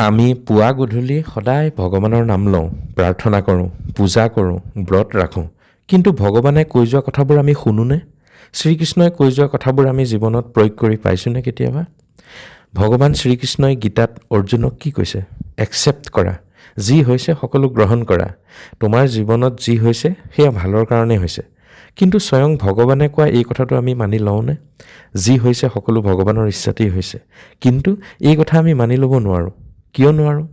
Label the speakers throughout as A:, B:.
A: আমি পুৱা গধূলি সদায় ভগৱানৰ নাম লওঁ, প্ৰাৰ্থনা কৰোঁ, পূজা কৰোঁ, ব্ৰত ৰাখোঁ। কিন্তু ভগৱানে কৈ যোৱা কথাবোৰ আমি শুনোনে? শ্ৰীকৃষ্ণই কৈ যোৱা কথাবোৰ আমি জীৱনত প্ৰয়োগ কৰি পাইছোঁনে কেতিয়াবা? ভগৱান শ্ৰীকৃষ্ণই গীতাত অৰ্জুনক কি কৈছে? একচেপ্ট কৰা, যি হৈছে সকলো গ্ৰহণ কৰা। তোমাৰ জীৱনত যি হৈছে সেয়া ভালৰ কাৰণে হৈছে। কিন্তু স্বয়ং ভগৱানে কোৱা এই কথাটো আমি মানি লওঁনে? যি হৈছে সকলো ভগৱানৰ ইচ্ছাতেই হৈছে। কিন্তু এই কথা আমি মানি ল'ব নোৱাৰোঁ। কিয় নোৱাৰোঁ?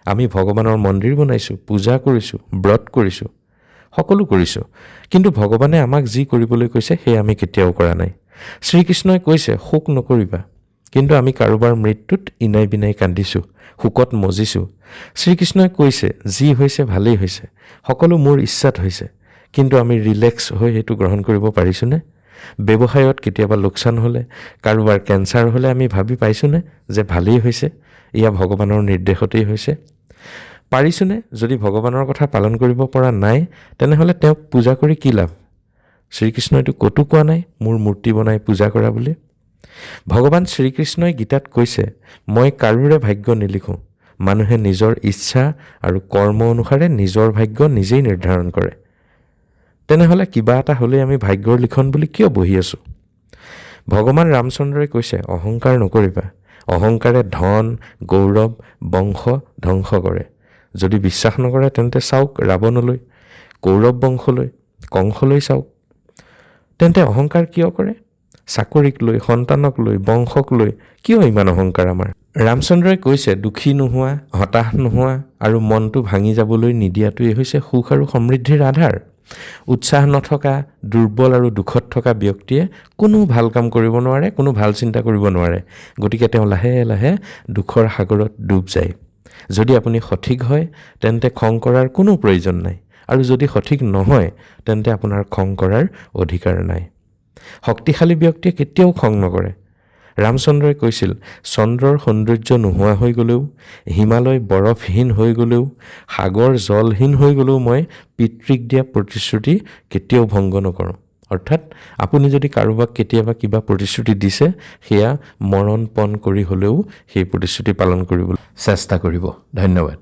A: আমি ভগৱানৰ মন্দিৰ বনাইছোঁ, পূজা কৰিছোঁ, ব্ৰত কৰিছোঁ, সকলো কৰিছোঁ। কিন্তু ভগৱানে আমাক যি কৰিবলৈ কৈছে সেয়া আমি কেতিয়াও কৰা নাই। শ্ৰীকৃষ্ণই কৈছে শোক নকৰিবা, কিন্তু আমি কাৰোবাৰ মৃত্যুত ইনাই বিনাই কান্দিছোঁ, শোকত মজিছোঁ। শ্ৰীকৃষ্ণই কৈছে যি হৈছে ভালেই হৈছে, সকলো মোৰ ইচ্ছাত হৈছে। কিন্তু আমি ৰিলেক্স হৈ সেইটো গ্ৰহণ কৰিব পাৰিছোঁনে? ব্যৱসায়ত কেতিয়াবা লোকচান হ'লে, কাৰোবাৰ কেঞ্চাৰ হ'লে আমি ভাবি পাইছোঁনে যে ভালেই হৈছে, এয়া ভগৱানৰ নিৰ্দেশতেই হৈছে? পাৰিছোঁনে? যদি ভগৱানৰ কথা পালন কৰিব পৰা নাই, তেনেহ'লে তেওঁক পূজা কৰি কি লাভ? শ্ৰীকৃষ্ণইতো ক'তো কোৱা নাই মোৰ মূৰ্তি বনাই পূজা কৰা বুলি। ভগৱান শ্ৰীকৃষ্ণই গীতাত কৈছে, মই কাৰোৰে ভাগ্য নিলিখোঁ। মানুহে নিজৰ ইচ্ছা আৰু কৰ্ম অনুসাৰে নিজৰ ভাগ্য নিজেই নিৰ্ধাৰণ কৰে। তেনেহ'লে কিবা এটা হ'লেই আমি ভাগ্যৰ লিখন বুলি কিয় বহি আছোঁ? ভগৱান ৰামচন্দ্ৰই কৈছে অহংকাৰ নকৰিবা। অহংকাৰে ধন, গৌৰৱ, বংশ ধ্বংস কৰে। যদি বিশ্বাস নকৰে তেন্তে চাওক ৰাৱণলৈ, কৌৰৱ বংশলৈ, কংসলৈ চাওক। তেন্তে অহংকাৰ কিয় কৰে? চাকৰিক লৈ, সন্তানক লৈ, বংশক লৈ কিয় ইমান অহংকাৰ আমাৰ? ৰামচন্দ্ৰই কৈছে দুখী নোহোৱা, হতাশ নোহোৱা আৰু মনটো ভাঙি যাবলৈ নিদিয়াটোৱেই হৈছে সুখ আৰু সমৃদ্ধিৰ আধাৰ। উৎসাহ নথকা, দুৰ্বল আৰু দুখত থকা ব্যক্তিয়ে কোনো ভাল কাম কৰিব নোৱাৰে, কোনো ভাল চিন্তা কৰিব নোৱাৰে। গতিকে তেওঁ লাহে লাহে দুখৰ সাগৰত ডুব যায়। যদি আপুনি সঠিক হয় তেন্তে খং কৰাৰ কোনো প্ৰয়োজন নাই, আৰু যদি সঠিক নহয় তেন্তে আপোনাৰ খং কৰাৰ অধিকাৰ নাই। শক্তিশালী ব্যক্তিয়ে কেতিয়াও খং নকৰে। ৰামচন্দ্ৰই কৈছিল চন্দ্ৰৰ সৌন্দৰ্য নোহোৱা হৈ গ'লেও, হিমালয় বৰফহীন হৈ গ'লেও, সাগৰ জলহীন হৈ গ'লেও মই পিতৃক দিয়া প্ৰতিশ্ৰুতি কেতিয়াও ভংগ নকৰোঁ। অৰ্থাৎ আপুনি যদি কাৰোবাক কেতিয়াবা কিবা প্ৰতিশ্ৰুতি দিছে, সেয়া মৰণ পণ কৰি হ'লেও সেই প্ৰতিশ্ৰুতি পালন কৰিবলৈ চেষ্টা কৰিব। ধন্যবাদ।